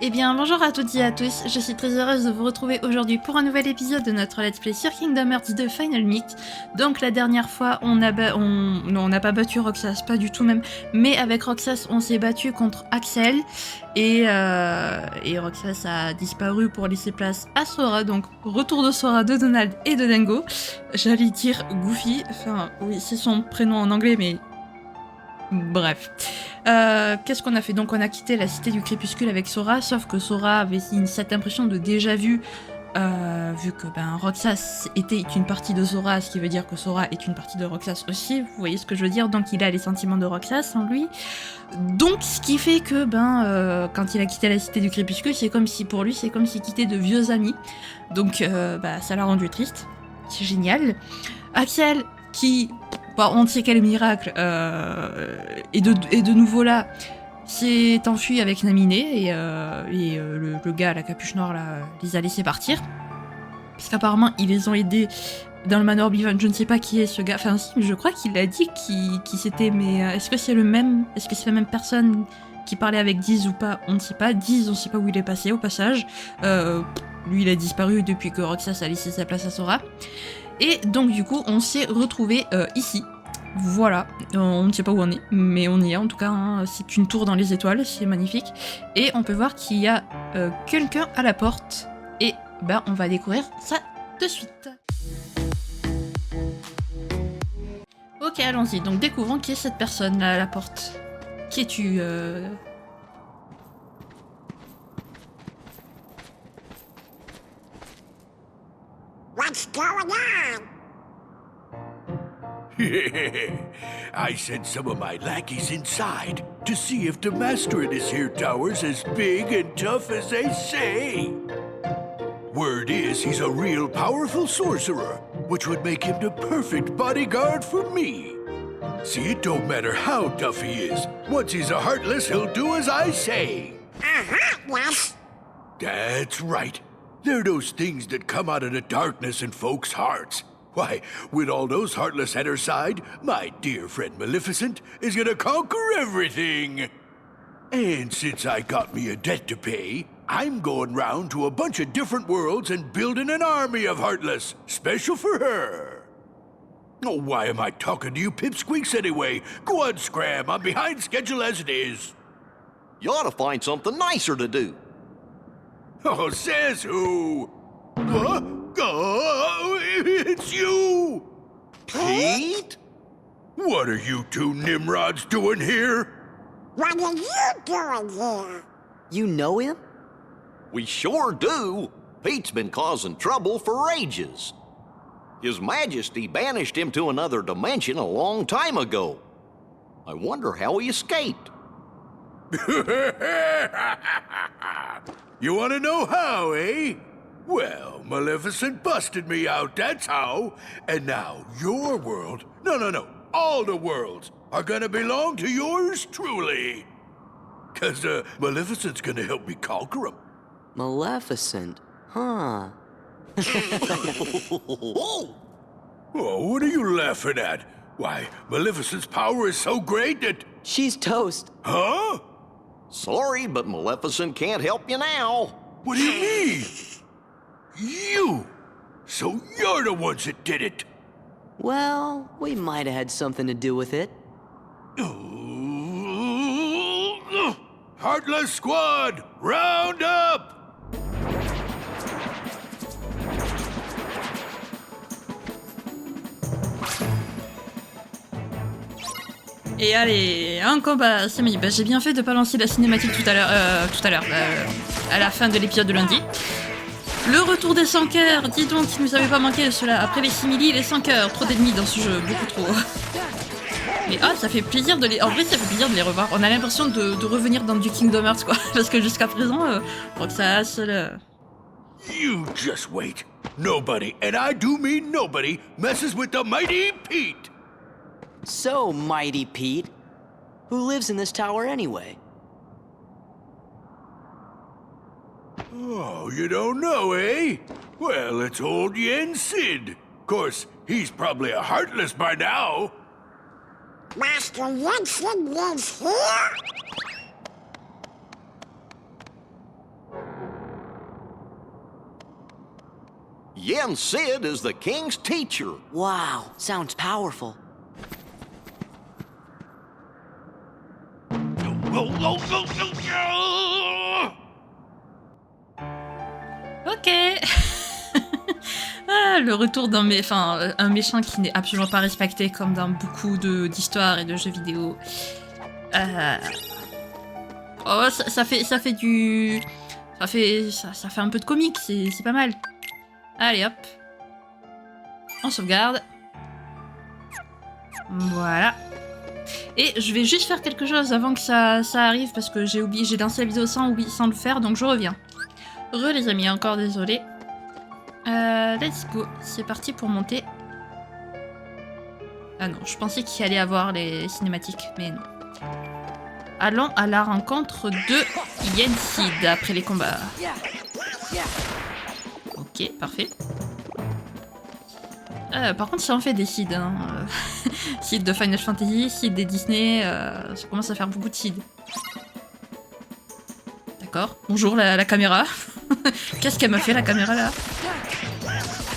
Eh bien, bonjour à toutes et à tous, je suis très heureuse de vous retrouver aujourd'hui pour un nouvel épisode de notre Let's Play sur Kingdom Hearts 2 Final Mix. Donc la dernière fois, on n'a pas battu Roxas, pas du tout même, mais avec Roxas, on s'est battu contre Axel, et Roxas a disparu pour laisser place à Sora, donc retour de Sora, de Donald et de Dango. J'allais dire Goofy, enfin oui, c'est son prénom en anglais, mais... Bref. Qu'est-ce qu'on a fait? Donc on a quitté la cité du crépuscule avec Sora, sauf que Sora avait cette impression de déjà vu, vu que Roxas était une partie de Sora, ce qui veut dire que Sora est une partie de Roxas aussi, vous voyez ce que je veux dire, donc il a les sentiments de Roxas en lui. Donc ce qui fait que quand il a quitté la cité du crépuscule, c'est comme si pour lui, c'est comme s'il quittait de vieux amis. Donc ça l'a rendu triste, c'est génial. Axel, qui... on ne sait quel miracle, et de nouveau là, s'est enfui avec Naminé, et le gars à la capuche noire là, les a laissés partir. Parce qu'apparemment, ils les ont aidés dans le manoir Oblivion. Je ne sais pas qui est ce gars, enfin si, je crois qu'il a dit qui c'était, mais est-ce que c'est le même, est-ce que c'est la même personne qui parlait avec Diz ou pas? On ne sait pas. Diz, on ne sait pas où il est passé au passage. Lui, il a disparu depuis que Roxas a laissé sa place à Sora. Et donc du coup on s'est retrouvé ici, voilà, on ne sait pas où on est, mais on y est en tout cas, hein. C'est une tour dans les étoiles, c'est magnifique, et on peut voir qu'il y a quelqu'un à la porte, et on va découvrir ça de suite. Ok, allons-y, donc découvrons qui est cette personne là à la porte. Qui es-tu What's going on? I sent some of my lackeys inside to see if the master in this here tower's as big and tough as they say. Word is he's a real powerful sorcerer, which would make him the perfect bodyguard for me. See, it don't matter how tough he is. Once he's a heartless, he'll do as I say. Yes. That's right. They're those things that come out of the darkness in folks' hearts. Why, with all those heartless at her side, my dear friend Maleficent is gonna conquer everything. And since I got me a debt to pay, I'm going round to a bunch of different worlds and building an army of heartless, special for her. Oh, why am I talking to you pipsqueaks anyway? Go on, Scram, I'm behind schedule as it is. You ought to find something nicer to do. Oh, says who? Huh? Oh, it's you! Pete? What are you two Nimrods doing here? What are you doing here? You know him? We sure do. Pete's been causing trouble for ages. His Majesty banished him to another dimension a long time ago. I wonder how he escaped. You want to know how, eh? Well, Maleficent busted me out, that's how. And now your world, no, all the worlds are gonna belong to yours truly. 'Cause Maleficent's gonna help me conquer them. Maleficent, huh? Oh, what are you laughing at? Why, Maleficent's power is so great that... She's toast. Huh? Sorry, but Maleficent can't help you now. What do you mean? You! So you're the ones that did it! Well, we might have had something to do with it. Heartless Squad, round up! Et allez, un combat, c'est magnifique. J'ai bien fait de pas lancer la cinématique tout à l'heure, à la fin de l'épisode de lundi. Le retour des 100 cœurs, dis donc, il nous avait pas manqué cela. Après les simili, les 100 cœurs, trop d'ennemis dans ce jeu, beaucoup trop. Mais ça fait plaisir de les... En vrai, ça fait plaisir de les revoir. On a l'impression de revenir dans du Kingdom Hearts, quoi. Parce que jusqu'à présent, Roxas, You just wait. Nobody, and I do mean nobody, messes with the mighty Pete! So, Mighty Pete, who lives in this tower anyway? Oh, you don't know, eh? Well, it's old Yen Sid. Of course, he's probably a heartless by now. Master Jensen lives here? Yen Sid is the king's teacher. Wow, sounds powerful. Ok. Ah, le retour un méchant qui n'est absolument pas respecté comme dans beaucoup d'histoires et de jeux vidéo. Oh, ça fait un peu de comique, c'est pas mal. Allez hop. On sauvegarde. Voilà. Et je vais juste faire quelque chose avant que ça arrive parce que j'ai lancé la vidéo sans le faire, donc je reviens. Les amis, encore désolé. Let's go. C'est parti pour monter. Ah non, je pensais qu'il allait avoir les cinématiques, mais non. Allons à la rencontre de Yen Sid après les combats. Ok, parfait. Par contre, ça en fait des Sid. Hein. Sid de Final Fantasy, Sid des Disney, ça commence à faire beaucoup de Sid. D'accord. Bonjour la caméra. Qu'est-ce qu'elle m'a fait la caméra là?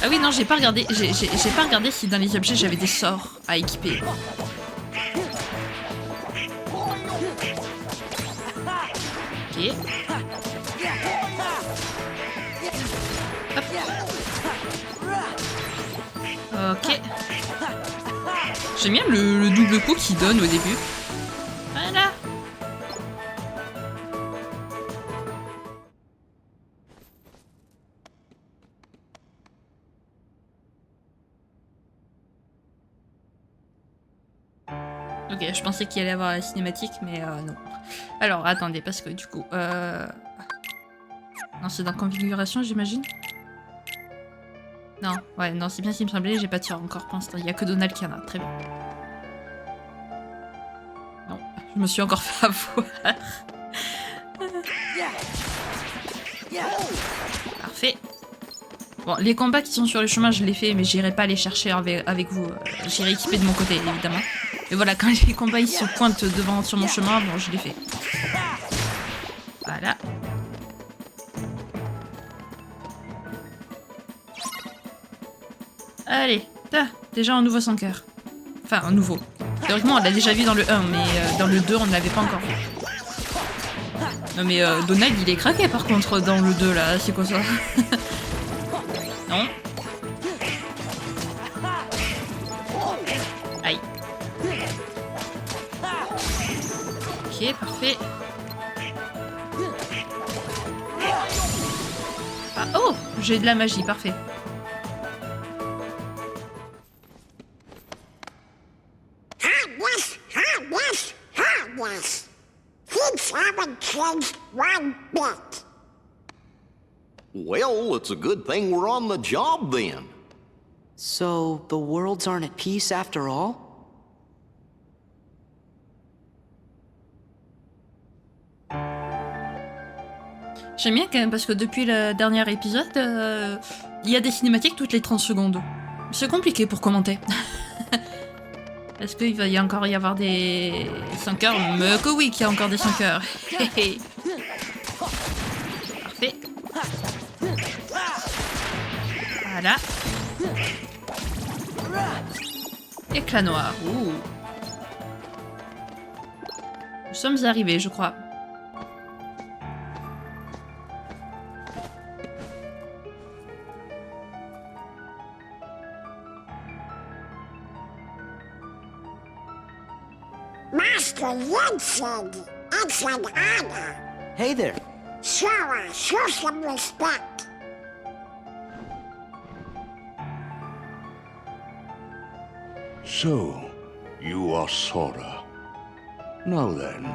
Ah oui, non, j'ai pas regardé. J'ai pas regardé si dans les objets j'avais des sorts à équiper. Ok. Hop. Ok. J'aime bien le double coup qu'il donne au début. Voilà. Ok, je pensais qu'il allait avoir la cinématique, mais non. Alors, attendez, parce que du coup... Non, c'est dans configuration, j'imagine? Non, ouais, non, c'est bien ce qui me semblait, j'ai pas de tir encore pour l'instant. Il y a que Donald qui en a, très bien. Non, je me suis encore fait avoir. Parfait. Bon, les combats qui sont sur le chemin, je les fais, mais j'irai pas les chercher avec vous. J'irai équiper de mon côté, évidemment. Et voilà, quand les combats ils se pointent devant sur mon chemin, bon, je les fais. Voilà. Allez, déjà un nouveau sans cœur. Enfin, un nouveau. Théoriquement, on l'a déjà vu dans le 1, mais dans le 2, on ne l'avait pas encore vu. Non mais Donald, il est craqué par contre dans le 2, là. C'est quoi ça? Non. Aïe. Ok, parfait. Ah, oh, j'ai de la magie, parfait. Kids haven't changed one bit. Well, it's a good thing we're on the job then. So, the worlds aren't at peace after all? J'aime bien quand même parce que depuis le dernier épisode, il y a des cinématiques toutes les 30 secondes. C'est compliqué pour commenter. Est-ce qu'il va encore y avoir des 5 heures? Mais que oui, qu'il y a encore des 5 heures. Parfait. Voilà. Éclat noir. Ouh. Nous sommes arrivés, je crois. Master Yensid, it's an honor. Hey there. Show some respect. So, you are Sora. Now then,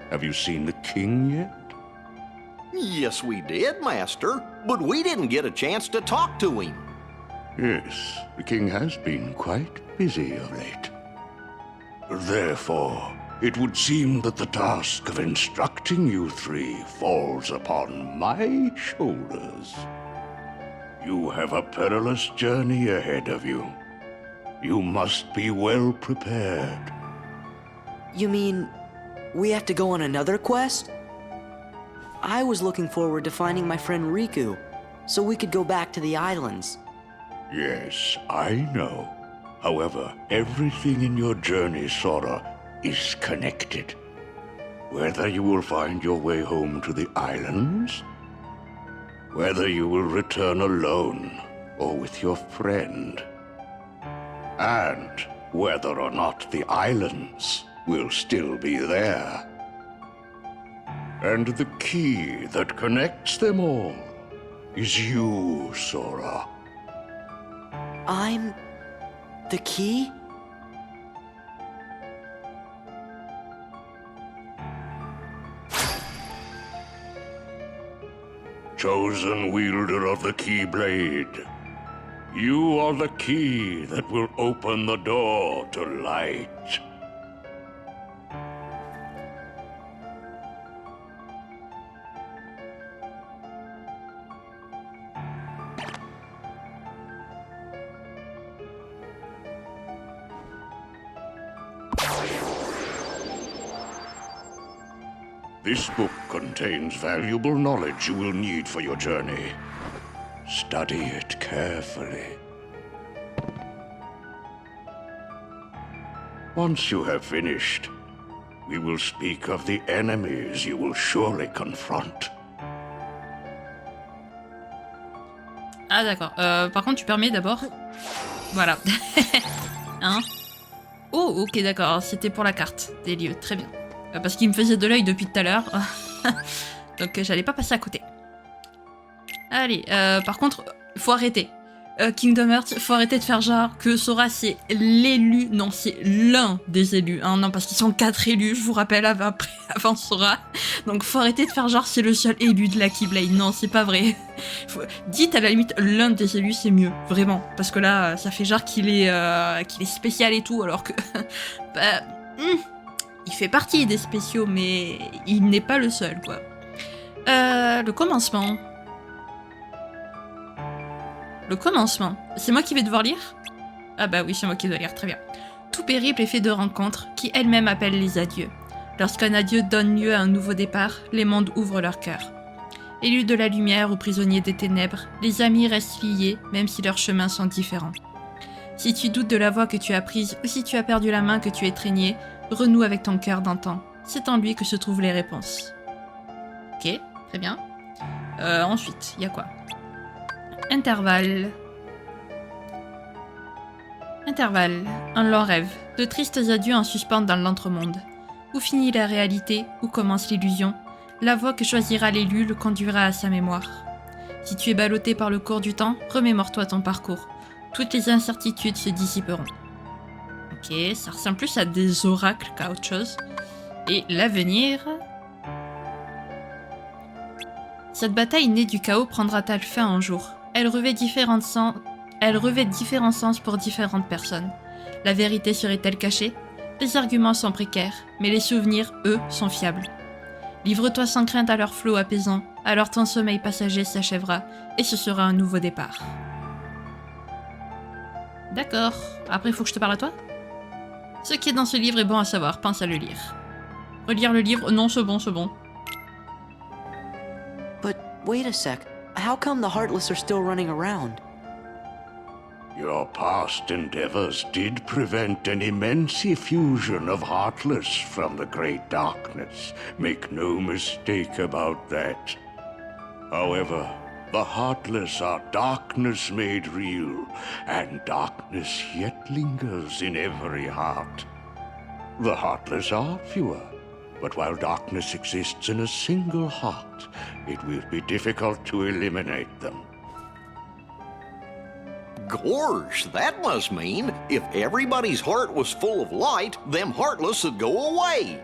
have you seen the king yet? Yes, we did, Master, but we didn't get a chance to talk to him. Yes, the king has been quite busy of late. Therefore, it would seem that the task of instructing you three falls upon my shoulders. You have a perilous journey ahead of you. You must be well prepared. You mean, we have to go on another quest? I was looking forward to finding my friend Riku. so we could go back to the islands. Yes, I know. However, everything in your journey, Sora, is connected. Whether you will find your way home to the islands, whether you will return alone or with your friend, and whether or not the islands will still be there. And the key that connects them all is you, Sora. I'm the key? Chosen wielder of the Keyblade, you are the key that will open the door to light. This book contains valuable knowledge you will need for your journey. Study it carefully. Once you have finished, we will speak of the enemies you will surely confront. Ah d'accord. Par contre, tu permets d'abord... Voilà. Hein? Oh, ok, d'accord. C'était pour la carte des lieux. Très bien. Parce qu'il me faisait de l'œil depuis tout à l'heure. Donc j'allais pas passer à côté. Allez, par contre, faut arrêter. Kingdom Hearts, faut arrêter de faire genre que Sora c'est l'élu. Non, c'est l'un des élus. Hein, non, parce qu'ils sont 4 élus, je vous rappelle, avant Sora. Donc faut arrêter de faire genre c'est le seul élu de la Keyblade. Non, c'est pas vrai. Dites à la limite l'un des élus, c'est mieux. Vraiment. Parce que là, ça fait genre qu'il est spécial et tout, alors que... bah, il fait partie des spéciaux, mais il n'est pas le seul, quoi. Le commencement. Le commencement. C'est moi qui vais devoir lire? Ah bah oui, c'est moi qui dois lire, très bien. Tout périple est fait de rencontres, qui elles-mêmes appellent les adieux. Lorsqu'un adieu donne lieu à un nouveau départ, les mondes ouvrent leur cœur. Élus de la lumière ou prisonniers des ténèbres, les amis restent liés, même si leurs chemins sont différents. Si tu doutes de la voie que tu as prise, ou si tu as perdu la main que tu étreignais, renoue avec ton cœur d'antan. C'est en lui que se trouvent les réponses. Ok, très bien. Ensuite, il y a quoi? Intervalle. Intervalle. Un long rêve. De tristes adieux en suspens dans l'entremonde. Où finit la réalité? Où commence l'illusion? La voie que choisira l'élu le conduira à sa mémoire. Si tu es ballotté par le cours du temps, remémore-toi ton parcours. Toutes les incertitudes se dissiperont. Ok, ça ressemble plus à des oracles qu'à autre chose. Et l'avenir... Cette bataille née du chaos prendra-t-elle fin un jour? Elle revêt différents sens pour différentes personnes. La vérité serait-elle cachée? Les arguments sont précaires, mais les souvenirs, eux, sont fiables. Livre-toi sans crainte à leur flot apaisant, alors ton sommeil passager s'achèvera, et ce sera un nouveau départ. D'accord. Après, il faut que je te parle à toi? Ce qui est dans ce livre est bon à savoir, pense à le lire. Relire le livre? Non, c'est bon, c'est bon. But wait a sec. How come the Heartless are still running around? Your past endeavors did prevent an immense effusion of Heartless from the Great Darkness. Make no mistake about that. However, the Heartless are darkness made real, and darkness yet lingers in every heart. The Heartless are fewer, but while darkness exists in a single heart, it will be difficult to eliminate them. Gorge, that must mean if everybody's heart was full of light, them Heartless would go away.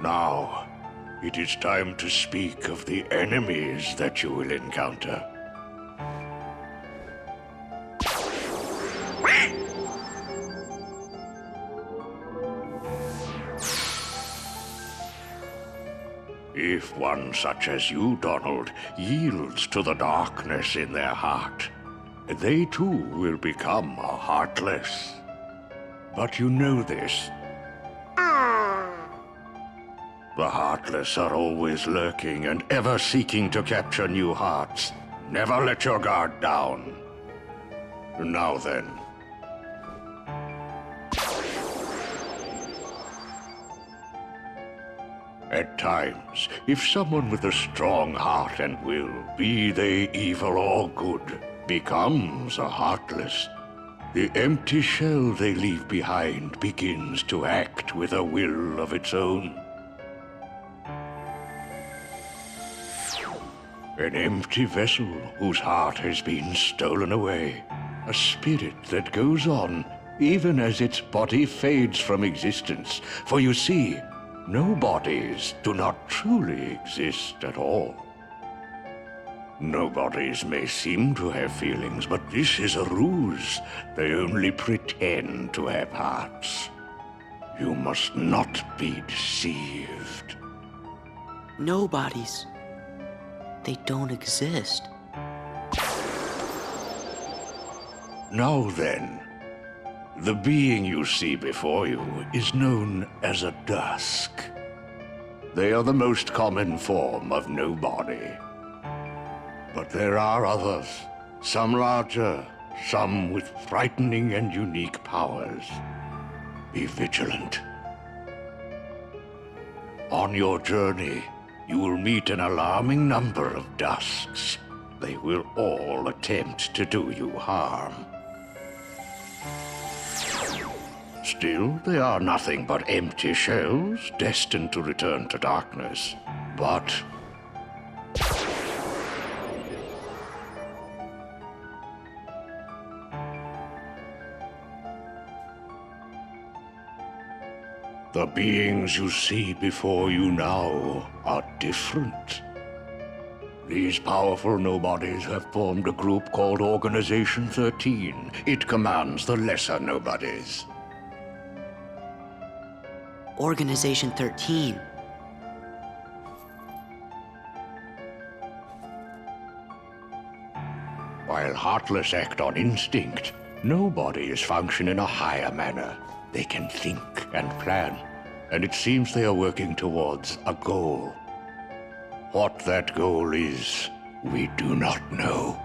Now, it is time to speak of the enemies that you will encounter. If one such as you, Donald, yields to the darkness in their heart, they too will become heartless. But you know this. The Heartless are always lurking and ever seeking to capture new hearts. Never let your guard down. Now then. At times, if someone with a strong heart and will, be they evil or good, becomes a Heartless, the empty shell they leave behind begins to act with a will of its own. An empty vessel whose heart has been stolen away. A spirit that goes on even as its body fades from existence. For you see, no bodies do not truly exist at all. Nobodies may seem to have feelings, but this is a ruse. They only pretend to have hearts. You must not be deceived. Nobodies. They don't exist. Now then, the being you see before you is known as a Dusk. They are the most common form of nobody. But there are others, some larger, some with frightening and unique powers. Be vigilant. On your journey, you will meet an alarming number of Dusks. They will all attempt to do you harm. Still, they are nothing but empty shells, destined to return to darkness. But the beings you see before you now are different. These powerful nobodies have formed a group called Organization 13. It commands the lesser nobodies. Organization 13. While Heartless act on instinct, nobodies function in a higher manner. They can think and plan, and it seems they are working towards a goal. What that goal is, we do not know.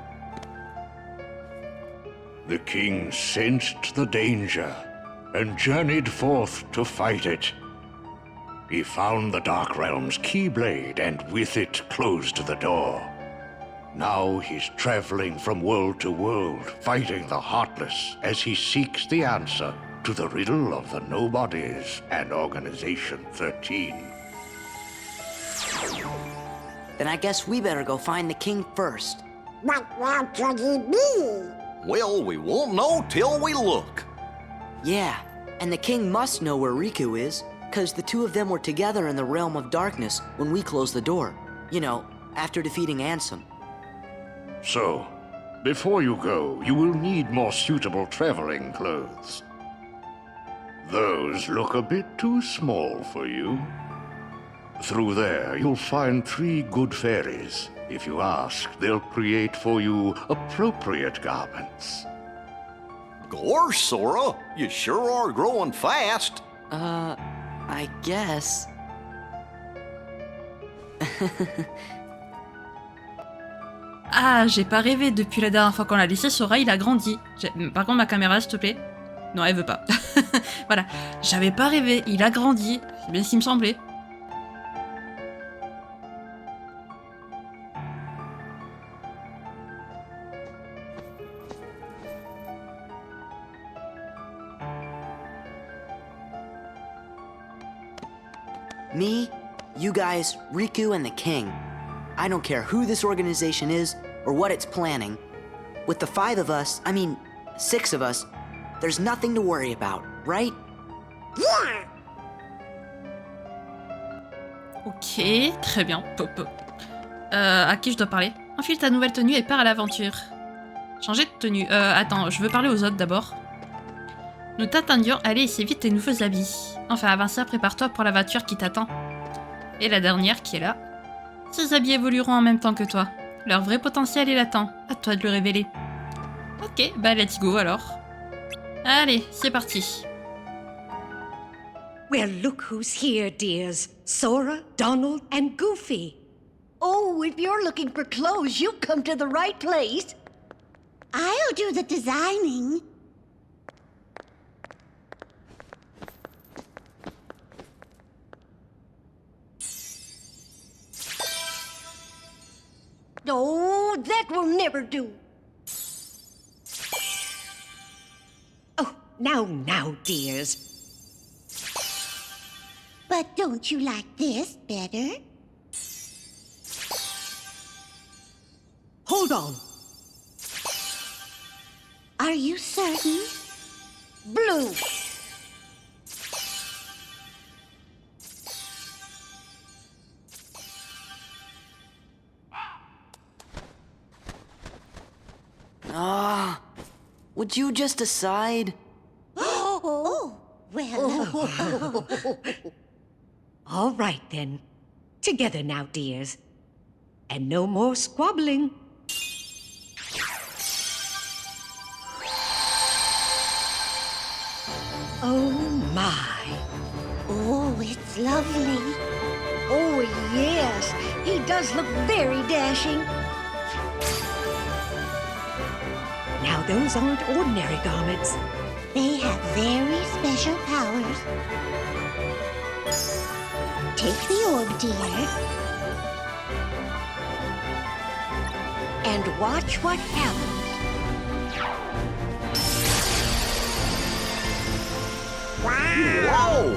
The king sensed the danger and journeyed forth to fight it. He found the Dark Realm's Keyblade and with it closed the door. Now he's traveling from world to world, fighting the Heartless as he seeks the answer to the riddle of the Nobodies and Organization 13. Then I guess we better go find the king first. But where could he be? Well, we won't know till we look. Yeah, and the king must know where Riku is, because the two of them were together in the Realm of Darkness when we closed the door. You know, after defeating Ansem. So, before you go, you will need more suitable traveling clothes. Those look a bit too small for you. Through there, you'll find 3 good fairies. If you ask, they'll create for you appropriate garments. Gorge, Sora, you sure are growing fast. I guess. Ah, j'ai pas rêvé depuis la dernière fois qu'on l'a laissé, Sora, il a grandi. Par contre, ma caméra, s'il te plaît. Non, elle veut pas. Voilà, j'avais pas rêvé, il a grandi. C'est bien ce qui me semblait. Me, you guys, Riku, and the king. I don't care who this organization is or what it's planning. With the 5 of us, 6 of us, there's nothing to worry about, right? Yeah. Ok, très bien. À qui je dois parler? Enfile ta nouvelle tenue et pars à l'aventure. Changer de tenue. Attends, je veux parler aux autres d'abord. Nous t'attendions, allez, essaie vite tes nouveaux habits. Enfin, Avança, prépare-toi pour la voiture qui t'attend. Et la dernière qui est là. Ces habits évolueront en même temps que toi. Leur vrai potentiel est latent. À toi de le révéler. Ok, bah let's go alors. Allez, c'est parti. Well, look who's here, dears. Sora, Donald, and Goofy. Oh, if you're looking for clothes, you've come to the right place. I'll do the designing. Oh, that will never do. Oh, now, dears. But don't you like this better? Hold on. Are you certain? Blue. Would you just decide? Oh, well. All right, then. Together now, dears. And no more squabbling. Oh, my. Oh, it's lovely. Oh, yes. He does look very dashing. Now, those aren't ordinary garments. They have very special powers. Take the orb, dear. And watch what happens. Whoa!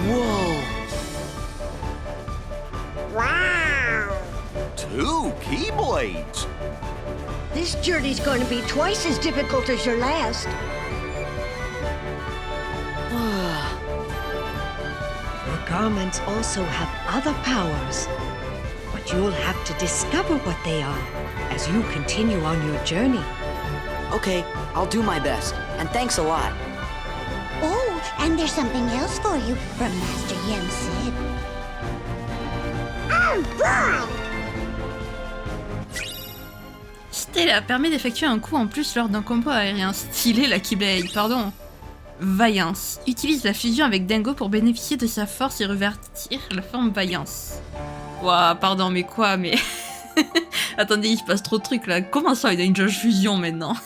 Whoa! Wow! 2 Keyblades! This journey's going to be twice as difficult as your last. Your garments also have other powers. But you'll have to discover what they are as you continue on your journey. Okay, I'll do my best. And thanks a lot. Oh, and there's something else for you from Master Yen Sid. Oh, boy! Stella permet d'effectuer un coup en plus lors d'un combo aérien. Stylé la Keyblade, pardon. Vaillance. Utilise la fusion avec Dingo pour bénéficier de sa force et revertir la forme Vaillance. Ouah, pardon, mais quoi, mais... Attendez, il se passe trop de trucs là. Comment ça, il a une jauge fusion maintenant?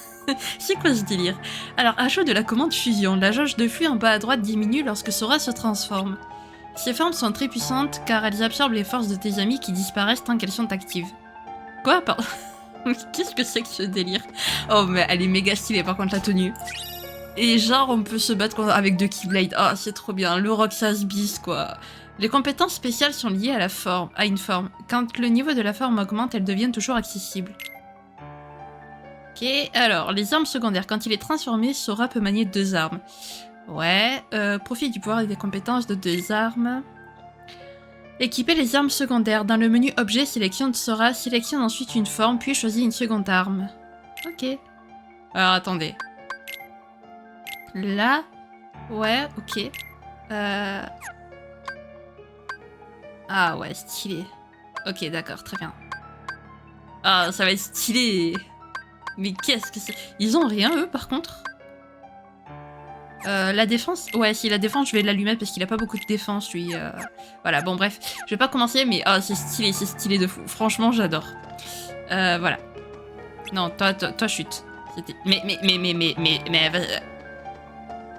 C'est quoi ce délire? Alors, ajout de la commande fusion. La jauge de flux en bas à droite diminue lorsque Sora se transforme. Ces formes sont très puissantes car elles absorbent les forces de tes amis qui disparaissent tant qu'elles sont actives. Quoi, pardon? Qu'est-ce que c'est que ce délire? Oh, mais elle est méga stylée par contre la tenue. Et genre, on peut se battre avec 2 Keyblades. Ah, c'est trop bien. Le Roxas Beast, quoi. Les compétences spéciales sont liées à une forme. Quand le niveau de la forme augmente, elles deviennent toujours accessibles. Ok, alors, les armes secondaires. Quand il est transformé, Sora peut manier 2 armes. Ouais, profite du pouvoir et des compétences de 2 armes. Équiper les armes secondaires. Dans le menu objet, sélectionne Sora, sélectionne ensuite une forme, puis choisis une seconde arme. Ok. Alors, attendez. Là. Ouais, ok. Ah ouais, stylé. Ok, d'accord, très bien. Ah, ça va être stylé. Mais qu'est-ce que c'est? Ils ont rien, eux, par contre? La défense? Ouais, si, la défense, je vais la lui mettre parce qu'il a pas beaucoup de défense, lui. Voilà, bon, bref. Je vais pas commencer, mais oh, c'est stylé de fou. Franchement, j'adore. Voilà. Non, toi, chute. C'était... Mais...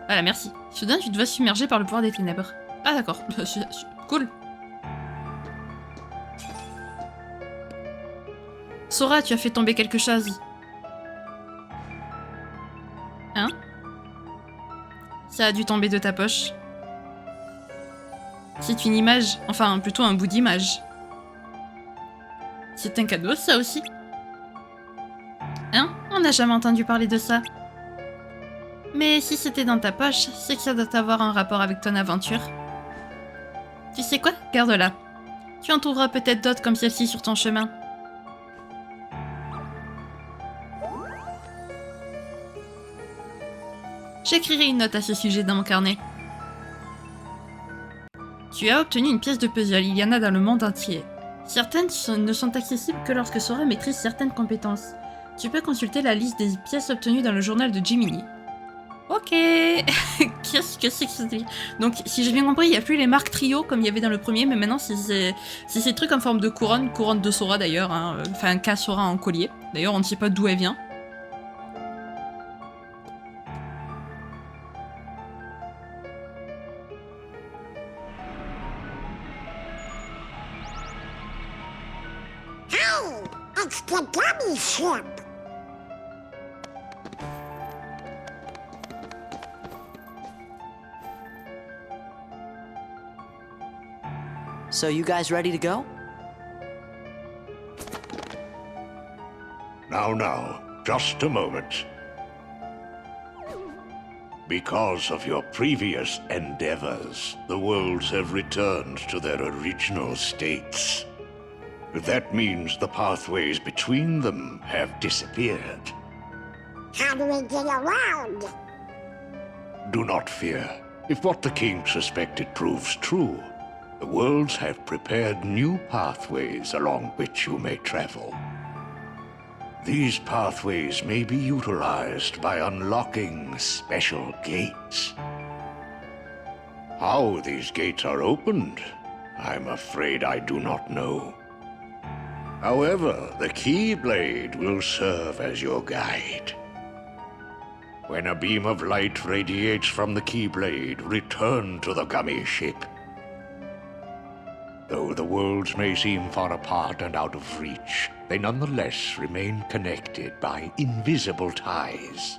Voilà, merci. Soudain, tu te vois submergé par le pouvoir des ténèbres. Ah, d'accord. Cool. Sora, tu as fait tomber quelque chose. Hein? Ça a dû tomber de ta poche. C'est une image, enfin plutôt un bout d'image. C'est un cadeau, ça aussi. Hein? On n'a jamais entendu parler de ça. Mais si c'était dans ta poche, c'est que ça doit avoir un rapport avec ton aventure. Tu sais quoi? Garde-la. Tu en trouveras peut-être d'autres comme celle-ci sur ton chemin. J'écrirai une note à ce sujet dans mon carnet. Tu as obtenu une pièce de puzzle, il y en a dans le monde entier. Certaines ne sont accessibles que lorsque Sora maîtrise certaines compétences. Tu peux consulter la liste des pièces obtenues dans le journal de Jiminy. Ok. Qu'est-ce que c'est que ce délire? Donc, si j'ai bien compris, il n'y a plus les marques trio comme il y avait dans le premier, mais maintenant, c'est ces trucs en forme de couronne de Sora d'ailleurs, hein, enfin, un cas Sora en collier. D'ailleurs, on ne sait pas d'où elle vient. Hey, it's the dummy ship. So you guys ready to go? Now, just a moment. Because of your previous endeavors, the worlds have returned to their original states. That means the pathways between them have disappeared. How do we get around? Do not fear. If what the king suspected proves true, the worlds have prepared new pathways along which you may travel. These pathways may be utilized by unlocking special gates. How these gates are opened, I'm afraid I do not know. However, the Keyblade will serve as your guide. When a beam of light radiates from the Keyblade, return to the gummy ship. Though the worlds may seem far apart and out of reach, they nonetheless remain connected by invisible ties,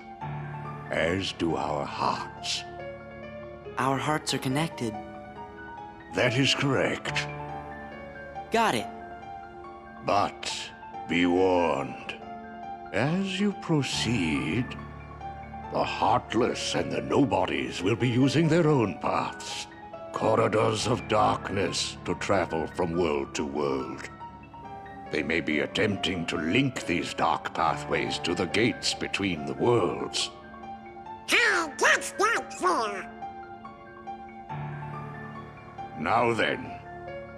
as do our hearts. Our hearts are connected. That is correct. Got it. But be warned, as you proceed, the Heartless and the Nobodies will be using their own paths, corridors of darkness to travel from world to world. They may be attempting to link these dark pathways to the gates between the worlds. Hey, that's not fair. Now then,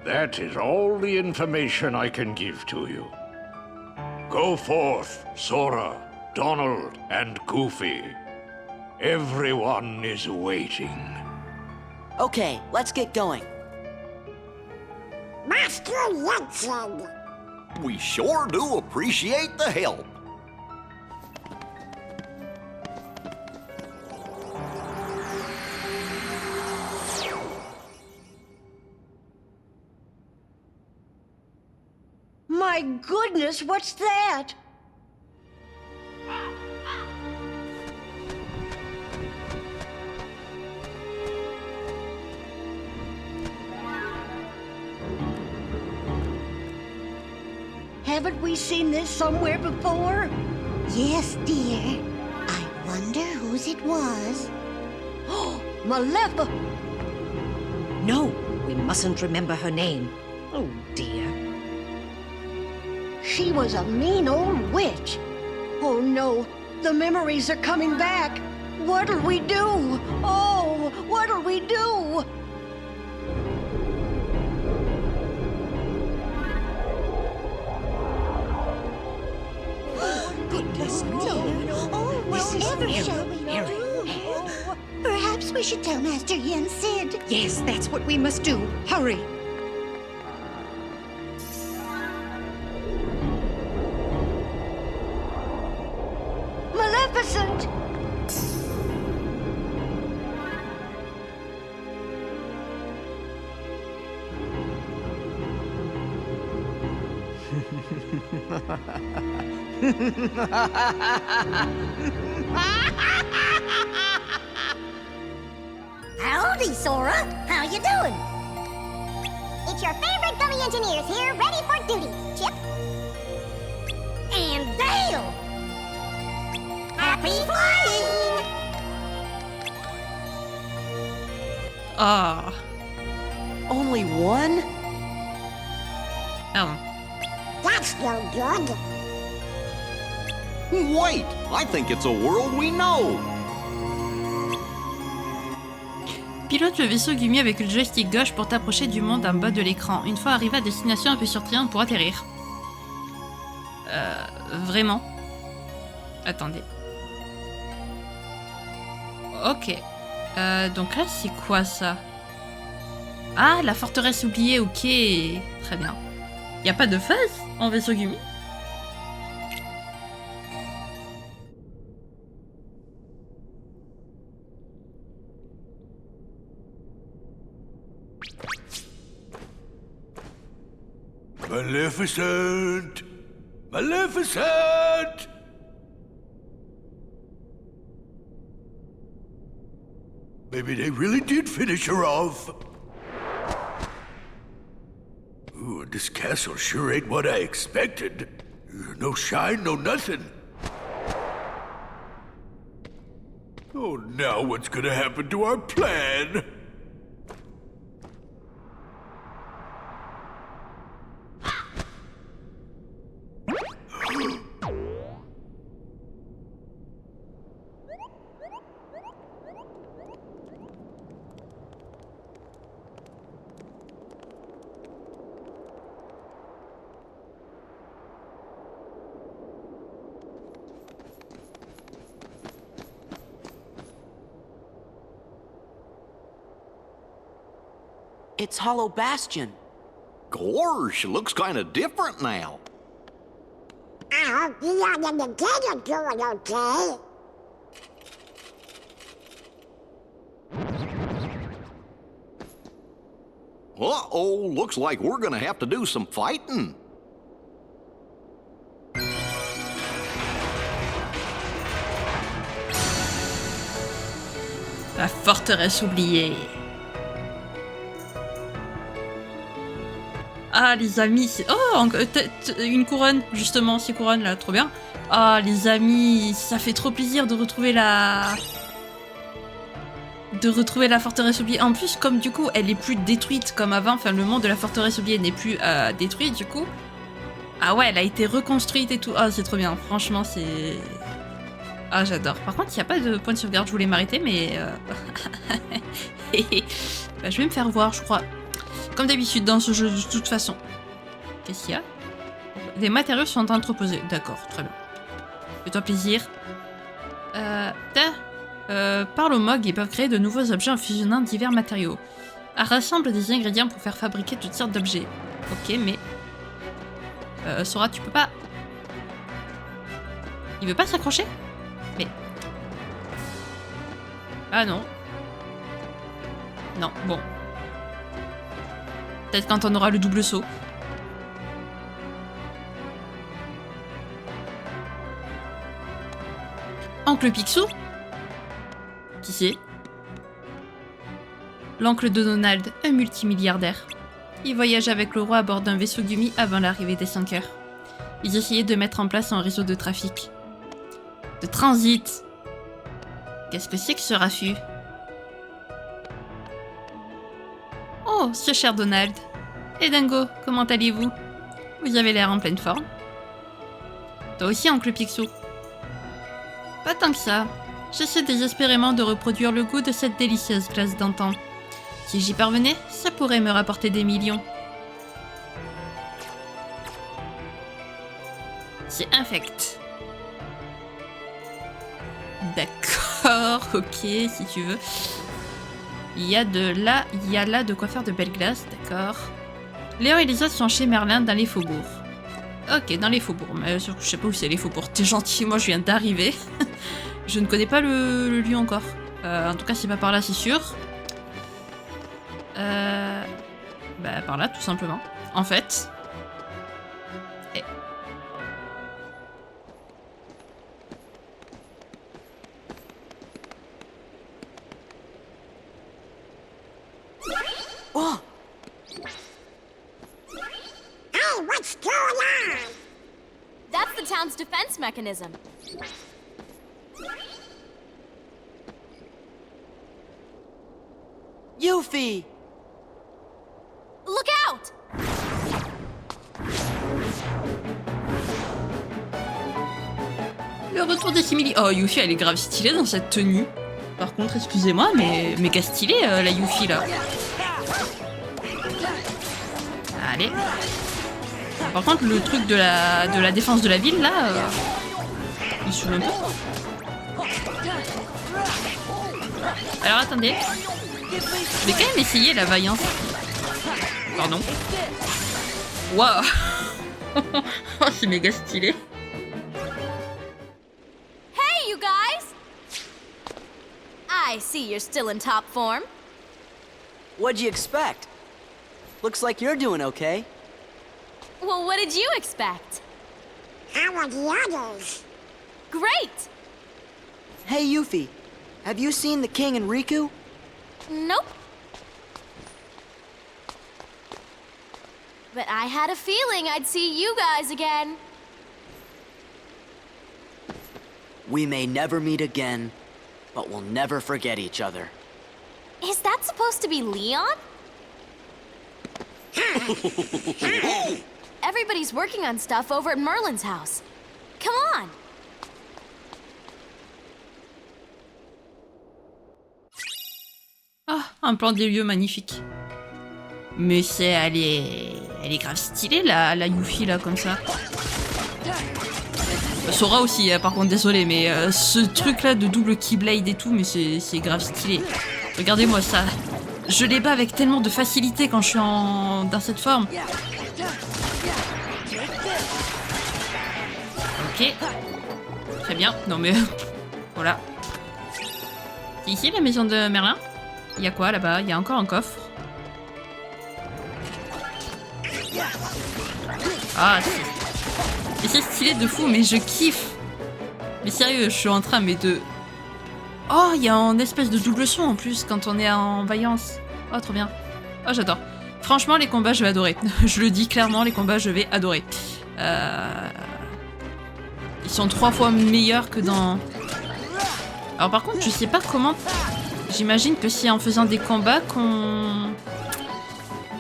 that is all the information I can give to you. Go forth, Sora, Donald, and Goofy. Everyone is waiting. Okay, let's get going. Master Jensen. We sure do appreciate the help. My goodness, what's that? Haven't we seen this somewhere before? Yes, dear. I wonder whose it was. Oh, Malefa! No, we mustn't remember her name. Oh, dear. She was a mean old witch. Oh no, the memories are coming back. What'll we do? Oh, what'll we do? Goodness me. Oh, This is whatever very, shall we very do? Perhaps we should tell Master Yen Sid. Yes, that's what we must do. Hurry. Maleficent! Howdy, Sora. How you doing? It's your favorite gummy engineers here, ready for duty. Chip. And Dale. Happy flying! Ah. Only one? Oh. That's no good. Wait, I think it's a world we know. Pilote le vaisseau Gumi avec le joystick gauche pour t'approcher du monde en bas de l'écran. Une fois arrivé à destination, appuie sur triangle pour atterrir. Vraiment? Attendez. Ok. Donc là, c'est quoi ça? Ah, la forteresse oubliée, ok. Très bien. Y a pas de phase en vaisseau Gumi? Maleficent! Maleficent! Maybe they really did finish her off. Ooh, this castle sure ain't what I expected. No shine, no nothing. Oh, now what's gonna happen to our plan? It's Hollow Bastion. Gorsh, looks kind of different now. I hope you and the kid are doing okay. Uh-oh, looks like we're gonna have to do some fighting. La forteresse oubliée. Ah les amis, oh une couronne, justement, 6 couronnes là, trop bien. Ah les amis, ça fait trop plaisir de retrouver la forteresse oubliée. En plus, comme du coup elle est plus détruite comme avant, enfin le monde de la forteresse oubliée n'est plus détruit du coup. Ah ouais, elle a été reconstruite et tout. Ah c'est trop bien, franchement c'est... Ah j'adore. Par contre il n'y a pas de point de sauvegarde, je voulais m'arrêter mais... bah, je vais me faire voir je crois. Comme d'habitude dans ce jeu, de toute façon. Qu'est-ce qu'il y a? Des matériaux sont entreposés. D'accord, très bien. Fais-toi plaisir. Parle aux Mog, ils peuvent créer de nouveaux objets en fusionnant divers matériaux. Rassemble des ingrédients pour faire fabriquer toutes sortes d'objets. Ok, mais... Sora, tu peux pas... Il veut pas s'accrocher? Mais... Ah non. Non, bon. Peut-être quand on aura le double saut. Oncle Picsou? Qui c'est? L'oncle de Donald, un multimilliardaire. Il voyageait avec le roi à bord d'un vaisseau Gumi avant l'arrivée des 5 heures. Ils essayaient de mettre en place un réseau de trafic. De transit. Qu'est-ce que c'est que ce raffut? Oh, ce cher Donald. Et Dingo, comment allez-vous? Vous avez l'air en pleine forme. Toi aussi, oncle Picsou. Pas tant que ça. J'essaie désespérément de reproduire le goût de cette délicieuse glace d'antan. Si j'y parvenais, ça pourrait me rapporter des millions. C'est infect. D'accord, ok, si tu veux. Il y a là de quoi faire de belles glaces, d'accord. Léon et les autres sont chez Merlin dans les faubourgs. Ok, dans les faubourgs, mais je sais pas où c'est les faubourgs. T'es gentil, moi je viens d'arriver. Je ne connais pas le lieu encore. En tout cas, c'est pas par là, c'est sûr. Bah par là, tout simplement. En fait. Et... Oh! Hey, what's going on? That's the town's defense mechanism. Yuffie! Look out! Le retour de Simili. Oh, Yuffie, elle est grave stylée dans cette tenue. Par contre, excusez-moi, mais méga stylée, la Yuffie, là. Allez. Par contre, le truc de la défense de la ville, là, il saoule un peu. Alors attendez. Je vais quand même essayer la vaillance. Pardon. Waouh. Oh, c'est méga stylé. Hey, you guys! I see you're still in top form. What'd you expect? Looks like you're doing okay. Well, what did you expect? How are the others? Great! Hey, Yuffie, have you seen the king and Riku? Nope. But I had a feeling I'd see you guys again. We may never meet again, but we'll never forget each other. Is that supposed to be Leon? Everybody's working on stuff over at Merlin's house. Come on. Ah, un plan des lieux magnifique. Mais elle est grave stylée la Yuffie là comme ça. Sora aussi, par contre désolé, mais ce truc là de double Keyblade et tout, mais c'est grave stylé. Regardez-moi ça. Je les bats avec tellement de facilité quand je suis dans cette forme. Ok. Très bien. Non mais voilà. C'est ici la maison de Merlin? Il y a quoi là-bas? Il y a encore un coffre. Ah, c'est stylé de fou, mais je kiffe. Mais sérieux, je suis en train de... Oh, il y a un espèce de double son en plus quand on est en vaillance. Oh, trop bien. Oh, j'adore. Franchement, les combats, je vais adorer. Je le dis clairement, les combats, je vais adorer. Ils sont 3 fois meilleurs que dans... Alors par contre, je sais pas comment... J'imagine que c'est en faisant des combats qu'on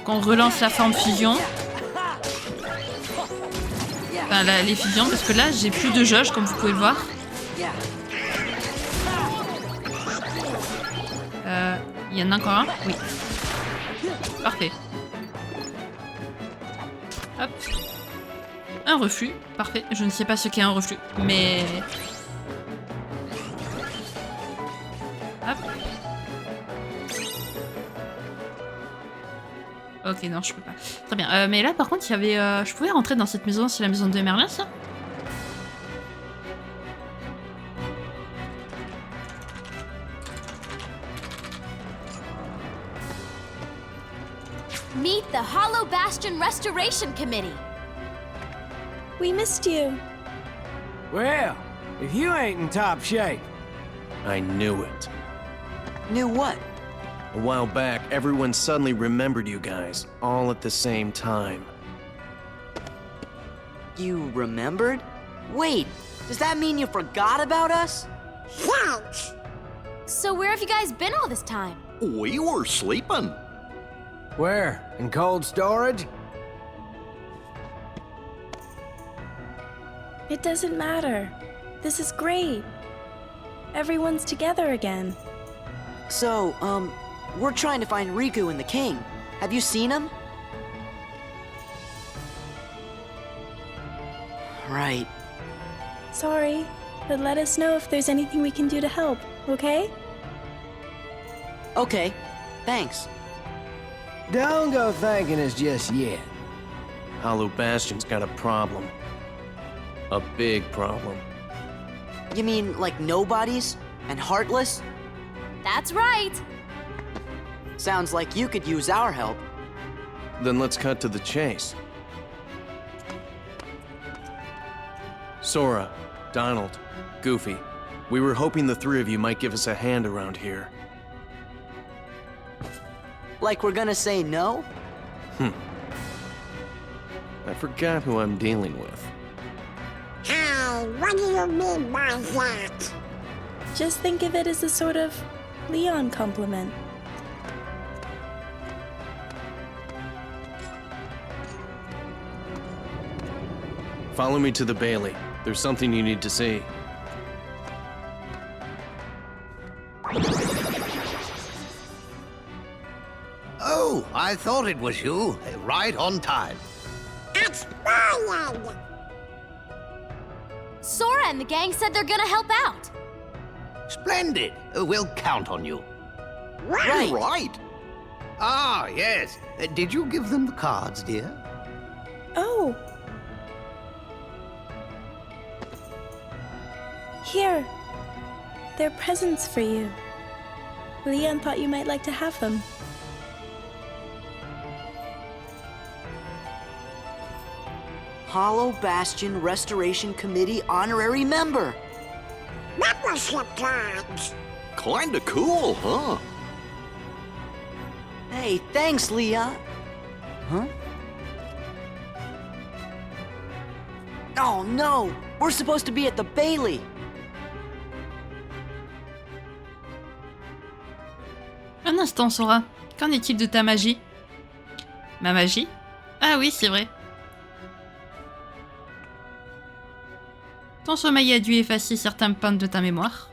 relance la forme fusion. Enfin, les fusions, parce que là, j'ai plus de jauge, comme vous pouvez le voir. Il y en a encore un? Oui. Parfait. Hop. Un reflux. Parfait. Je ne sais pas ce qu'est un reflux, mais... Hop. Ok, non, je peux pas. Très bien. Mais là, par contre, il y avait... je pouvais rentrer dans cette maison, c'est la maison de Merlin, ça? Meet the Hollow Bastion Restoration Committee. We missed you. Well, if you ain't in top shape. I knew it. Knew what? A while back, everyone suddenly remembered you guys, all at the same time. You remembered? Wait, does that mean you forgot about us? Thanks. So where have you guys been all this time? We were sleeping. Where? In cold storage? It doesn't matter. This is great. Everyone's together again. So, we're trying to find Riku and the king. Have you seen him? Right. Sorry, but let us know if there's anything we can do to help, okay? Okay, thanks. Don't go thanking us just yet. Hollow Bastion's got a problem. A big problem. You mean like nobodies? And heartless? That's right. Sounds like you could use our help. Then let's cut to the chase. Sora, Donald, Goofy, we were hoping the three of you might give us a hand around here. Like we're gonna say no? I forgot who I'm dealing with. Hey, what do you mean by that? Just think of it as a sort of Leon compliment. Follow me to the Bailey. There's something you need to see. Oh, I thought it was you. Right on time. It's Brian! Sora and the gang said they're gonna help out. Splendid. We'll count on you. Right. Right. Ah, yes. Did you give them the cards, dear? Oh! Here. They're presents for you. Leon thought you might like to have them. Hollow Bastion Restoration Committee honorary member. Membership cards. Kinda cool, huh? Hey, thanks, Leon. Huh? Oh no! We're supposed to be at the Bailey! Un instant, Sora. Qu'en est-il de ta magie? Ma magie? Ah oui, c'est vrai. Ton sommeil a dû effacer certains pans de ta mémoire.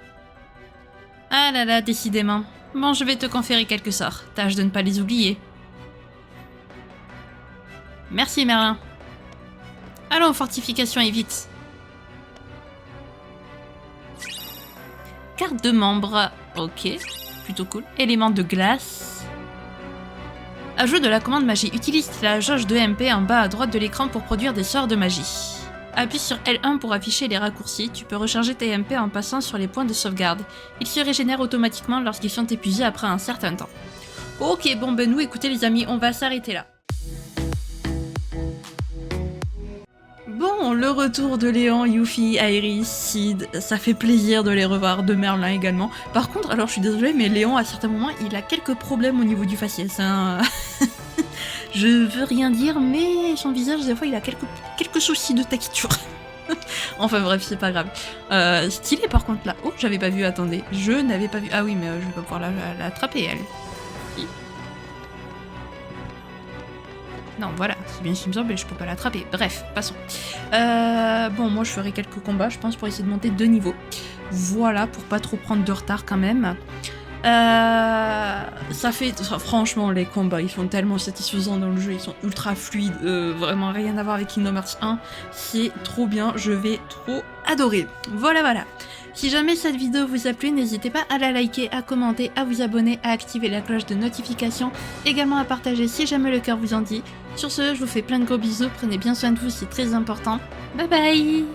Ah là là, décidément. Bon, je vais te conférer quelques sorts. Tâche de ne pas les oublier. Merci, Merlin. Allons, fortification et vite. Carte de membre. Ok, plutôt cool. Élément de glace. Ajout de la commande magie. Utilise la jauge de MP en bas à droite de l'écran pour produire des sorts de magie. Appuie sur L1 pour afficher les raccourcis. Tu peux recharger tes MP en passant sur les points de sauvegarde. Ils se régénèrent automatiquement lorsqu'ils sont épuisés après un certain temps. Ok, bon ben nous, écoutez les amis, on va s'arrêter là. Bon, le retour de Léon, Yuffie, Aeris, Sid, ça fait plaisir de les revoir, de Merlin également. Par contre, alors je suis désolée, mais Léon, à certains moments, il a quelques problèmes au niveau du faciès. Hein. Je veux rien dire, mais son visage, des fois, il a quelques soucis de texture. Enfin bref, c'est pas grave. Stylé par contre là. Oh, j'avais pas vu, attendez. Je n'avais pas vu. Ah oui, mais je vais pas pouvoir l'attraper, elle. Si. Non, voilà, c'est bien ce qui me semble, et je peux pas l'attraper. Bref, passons. Bon, moi je ferai quelques combats, je pense, pour essayer de monter 2 niveaux. Voilà, pour pas trop prendre de retard quand même. Franchement, les combats, ils sont tellement satisfaisants dans le jeu, ils sont ultra fluides, vraiment rien à voir avec Kingdom Hearts 1. C'est trop bien, je vais trop adorer. Voilà. Si jamais cette vidéo vous a plu, n'hésitez pas à la liker, à commenter, à vous abonner, à activer la cloche de notification, également à partager si jamais le cœur vous en dit. Sur ce, je vous fais plein de gros bisous, prenez bien soin de vous, c'est très important. Bye bye!